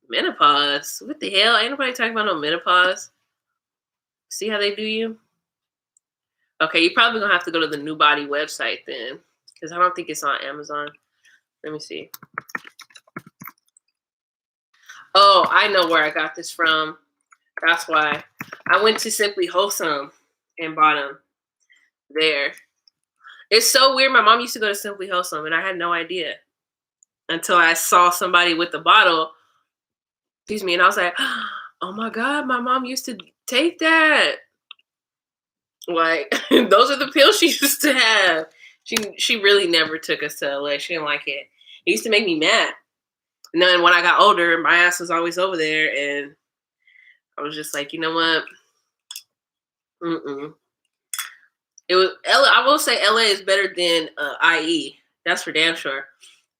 Menopause? What the hell? Ain't nobody talking about no menopause. See how they do you? Okay, you're probably going to have to go to the New Body website then, because I don't think it's on Amazon. Let me see. Oh, I know where I got this from. That's why. I went to Simply Wholesome and bought them there. It's so weird. My mom used to go to Simply Wholesome, and I had no idea until I saw somebody with the bottle. Excuse me. And I was like, oh my God, my mom used to take that. Like, those are the pills she used to have. She really never took us to LA. She didn't like it. It used to make me mad. And then when I got older, my ass was always over there, and I was just like, you know what? It was LA. I will say LA is better than IE. That's for damn sure.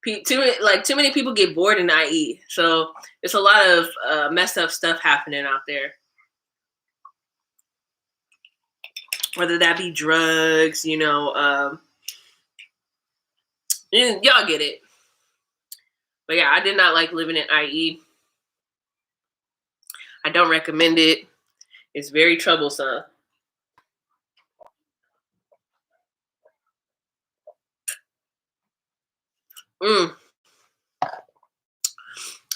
Too many people get bored in IE, so it's a lot of messed up stuff happening out there. Whether that be drugs, y'all get it. But yeah, I did not like living in IE. I don't recommend it. It's very troublesome.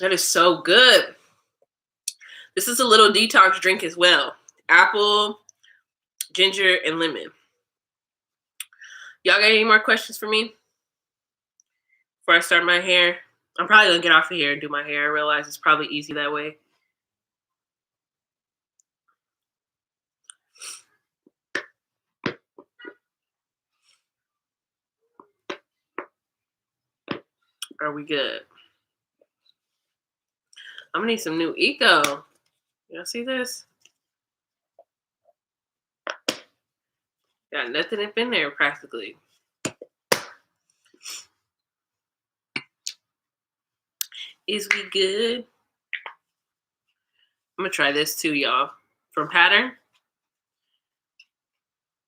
That is so good. This is a little detox drink as well. Apple, ginger, and lemon. Y'all got any more questions for me before I start my hair? I'm probably going to get off of here and do my hair. I realize it's probably easy that way. are we good? I'm gonna need some new Eco. Y'all see this? Got nothing up in there practically. Is we good? I'm gonna try this too, y'all, from Pattern.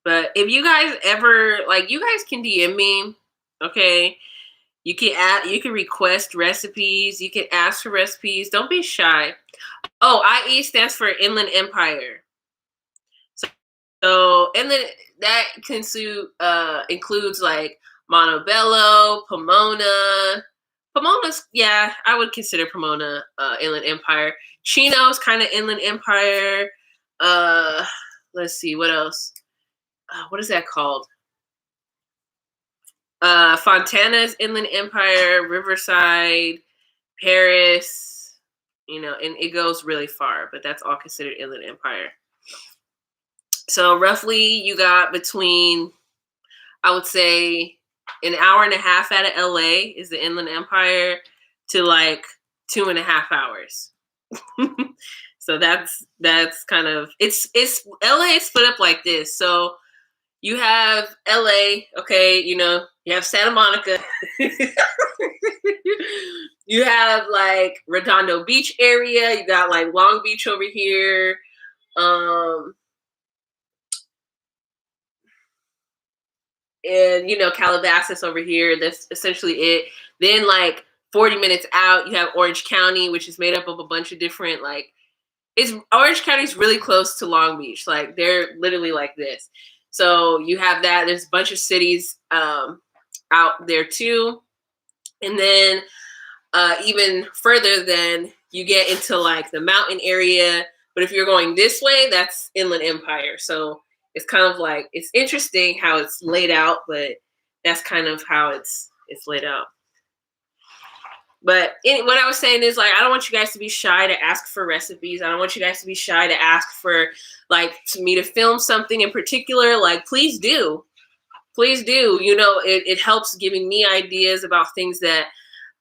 But if you guys ever, like, you guys can DM me, okay? You can request recipes. You can ask for recipes. Don't be shy. Oh, IE stands for Inland Empire. So inland, that includes like Montebello, Pomona. Pomona's, yeah, I would consider Pomona Inland Empire. Chino's kind of Inland Empire. Let's see, what else? What is that called? Fontana's Inland Empire, Riverside, Paris, and it goes really far, but that's all considered Inland Empire. So roughly you got between, I would say, an hour and a half out of LA is the Inland Empire to like 2.5 hours. So that's kind of, it's LA is split up like this. So you have LA, okay, you have Santa Monica. You have like Redondo Beach area. You got like Long Beach over here. And Calabasas over here. That's essentially it. Then like 40 minutes out, you have Orange County, which is made up of a bunch of different Orange County is really close to Long Beach. Like they're literally like this. So you have that. There's a bunch of cities out there too. And then even further, then you get into like the mountain area. But if you're going this way, that's Inland Empire. So it's kind of like, it's interesting how it's laid out, but that's kind of how it's laid out. But what I was saying is, like, I don't want you guys to be shy to ask for recipes. I don't want you guys to be shy to ask for, like, me to film something in particular. Like, please do. Please do. It helps giving me ideas about things that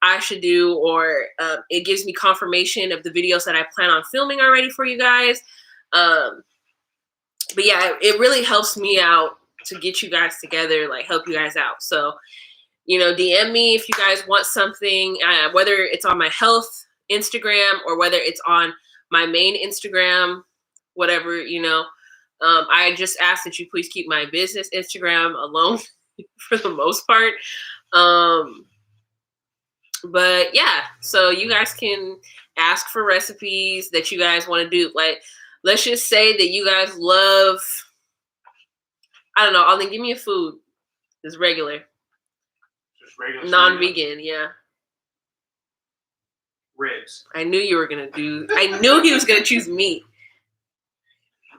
I should do, or it gives me confirmation of the videos that I plan on filming already for you guys. But yeah, it really helps me out to get you guys together, like help you guys out. So, DM me if you guys want something, whether it's on my health Instagram or whether it's on my main Instagram, whatever, I just ask that you please keep my business Instagram alone for the most part. But yeah, so you guys can ask for recipes that you guys want to do. Like, let's just say that you guys love, I don't know, I'll give me a food. It's regular. Just regular. Non-vegan, yeah. Ribs. I knew you were going to do, I knew he was going to choose meat.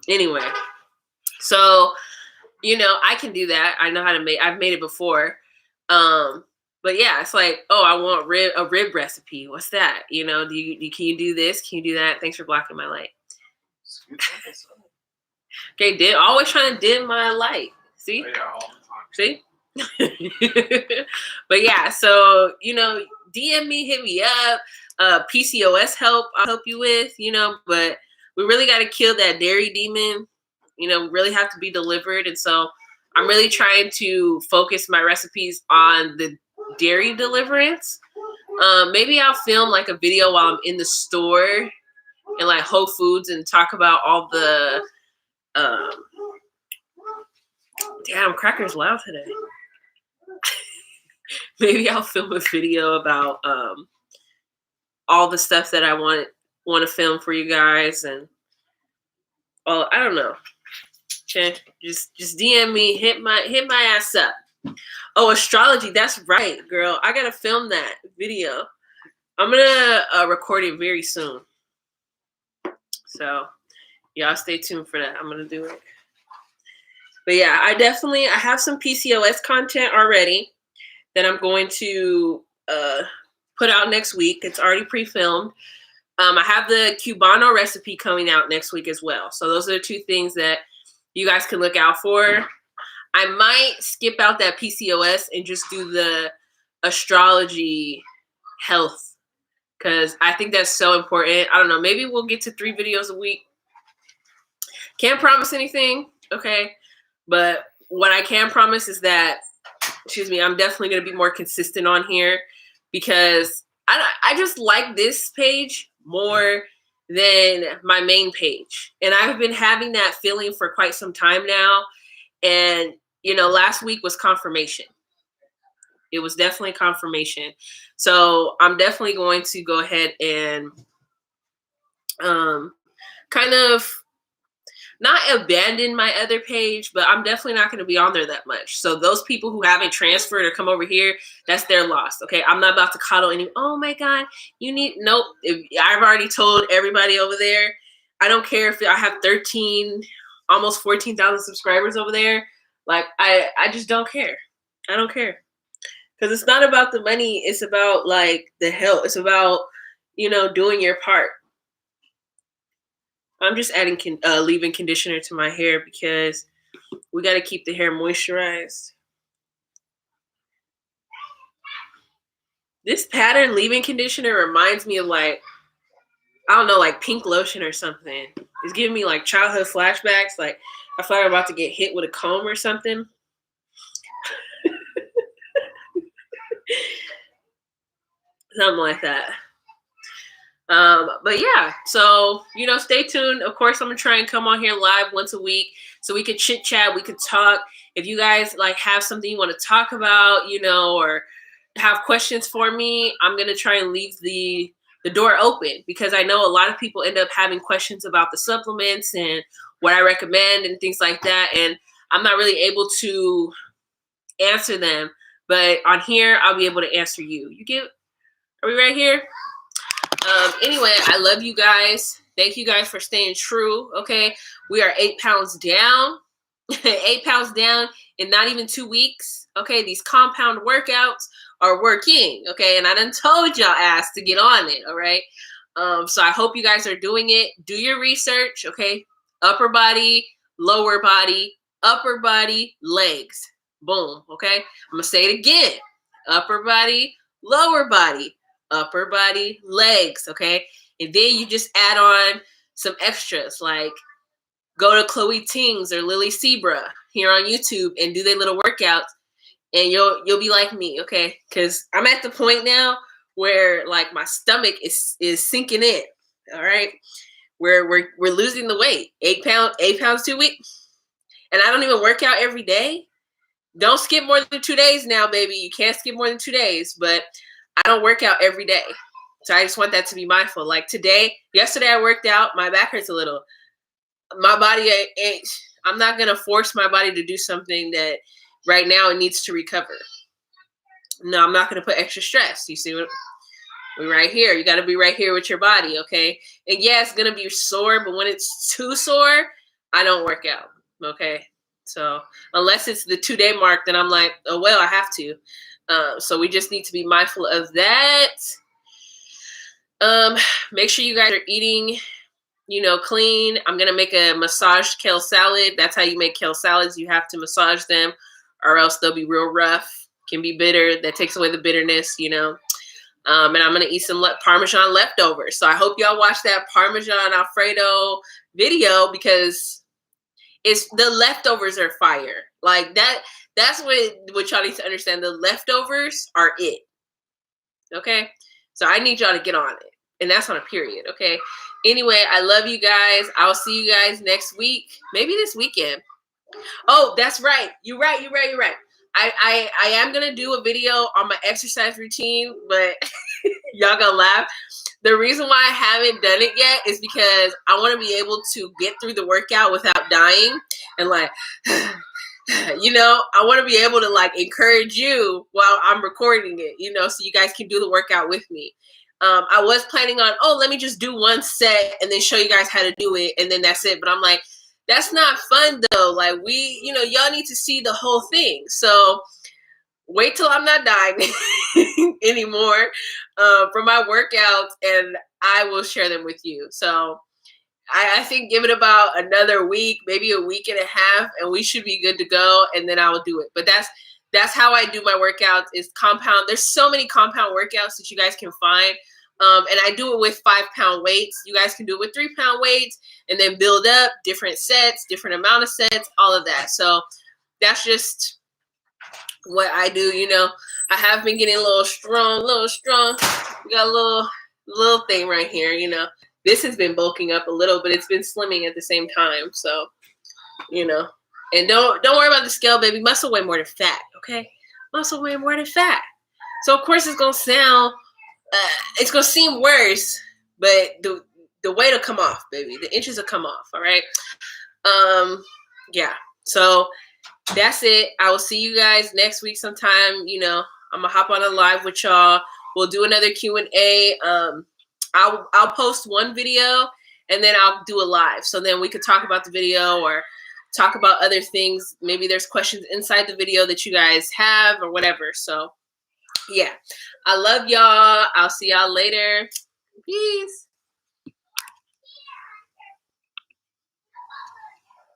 Anyway, so, I can do that. I know how to I've made it before. But yeah, it's like, oh, I want a rib recipe. What's that? Can you do this? Can you do that? Thanks for blocking my light. Okay, always trying to dim my light. See? Oh, yeah, all the time. See? But yeah, so, DM me, hit me up. PCOS help, I'll help you with, but we really got to kill that dairy demon. We really have to be delivered. And so I'm really trying to focus my recipes on the dairy deliverance. Maybe I'll film like a video while I'm in the store in like Whole Foods and talk about all the damn, Cracker's loud today. Maybe I'll film a video about all the stuff that I want to film for you guys, and I don't know. Okay, just DM me, hit my ass up. Oh, astrology, that's right, girl. I gotta film that video. I'm gonna record it very soon. So y'all stay tuned for that. I'm gonna do it. But yeah, I have some PCOS content already that I'm going to put out next week. It's already pre-filmed. I have the Cubano recipe coming out next week as well. So those are the two things that you guys can look out for. I might skip out that PCOS and just do the astrology health, because I think that's so important. I don't know, maybe we'll get to 3 videos a week. Can't promise anything, okay? But what I can promise is that, I'm definitely going to be more consistent on here, because I just like this page more than my main page. And I've been having that feeling for quite some time now. And, you know, last week was confirmation. It was definitely confirmation. So I'm definitely going to go ahead and kind of not abandon my other page, but I'm definitely not going to be on there that much. So those people who haven't transferred or come over here, that's their loss. Okay. I'm not about to coddle any, oh my God, you need, nope. I've already told everybody over there. I don't care if I have 13, almost 14,000 subscribers over there. Like, I just don't care. I don't care. Because it's not about the money. It's about like the health. It's about, you know, doing your part. I'm just adding leave-in conditioner to my hair because we got to keep the hair moisturized. This pattern leave-in conditioner reminds me of like, I don't know, like pink lotion or something. It's giving me like childhood flashbacks. Like I feel like I'm about to get hit with a comb or something. Something like that. But yeah, so, you know, stay tuned. Of course, I'm gonna try and come on here live once a week so we could chit chat, we could talk. If you guys like have something you want to talk about, you know, or have questions for me, I'm gonna try and leave the door open, because I know a lot of people end up having questions about the supplements and what I recommend and things like that, and I'm not really able to answer them. But on here, I'll be able to answer you. Are we right here? Anyway, I love you guys. Thank you guys for staying true. Okay. We are 8 pounds down, 8 pounds down in not even 2 weeks. Okay. These compound workouts are working. Okay. And I done told y'all ass to get on it. All right. So I hope you guys are doing it. Do your research. Okay. Upper body, lower body, upper body, legs. Boom. Okay. I'm going to say it again. Upper body, lower body, upper body, legs, okay? And then you just add on some extras, like go to Chloe Tings or Lily Sebra here on YouTube and do their little workouts, and you'll be like me, okay? Because I'm at the point now where like my stomach is sinking in. All right, we're losing the weight. 8 pounds 2 weeks, and I don't even work out every day. Don't skip more than 2 days now, baby. You can't skip more than 2 days, but I don't work out every day. So I just want that to be mindful. Like yesterday I worked out. My back hurts a little. My body ain't, I'm not going to force my body to do something that right now it needs to recover. No, I'm not going to put extra stress. You see what? We're right here. You got to be right here with your body, okay? And yeah, it's going to be sore, but when it's too sore, I don't work out, okay? So unless it's the 2-day mark, then I'm like, oh, well, I have to. So we just need to be mindful of that. Make sure you guys are eating, you know, clean. I'm going to make a massaged kale salad. That's how you make kale salads. You have to massage them or else they'll be real rough, can be bitter. That takes away the bitterness, you know. And I'm going to eat some Parmesan leftovers. So I hope y'all watch that Parmesan Alfredo video, because it's the leftovers are fire. Like that's what y'all need to understand. The leftovers are it. Okay? So I need y'all to get on it. And that's on a period. Okay? Anyway, I love you guys. I'll see you guys next week. Maybe this weekend. Oh, that's right. You're right. I am going to do a video on my exercise routine, but y'all gonna laugh. The reason why I haven't done it yet is because I want to be able to get through the workout without dying and like, you know, I want to be able to like encourage you while I'm recording it, you know, so you guys can do the workout with me. I was planning on, let me just do one set and then show you guys how to do it, and then that's it. But I'm like, that's not fun though. Like y'all need to see the whole thing. So wait till I'm not dying anymore for my workouts, and I will share them with you. So I think give it about another week, maybe a week and a half, and we should be good to go, and then I will do it. But that's how I do my workouts, is compound. There's so many compound workouts that you guys can find. And I do it with 5-pound weights. You guys can do it with 3-pound weights and then build up different sets, different amount of sets, all of that. So that's just what I do. You know, I have been getting a little strong. We got a little thing right here, you know. This has been bulking up a little, but it's been slimming at the same time. So, you know, and don't worry about the scale, baby. Muscle weigh more than fat, okay? Muscle weigh more than fat. So of course it's gonna sound, it's gonna seem worse, but the weight will come off, baby. The inches will come off. All right. Yeah. So that's it. I will see you guys next week sometime. You know, I'm gonna hop on a live with y'all. We'll do another Q&A. I'll post one video and then I'll do a live. So then we could talk about the video or talk about other things. Maybe there's questions inside the video that you guys have or whatever. So yeah, I love y'all. I'll see y'all later. Peace.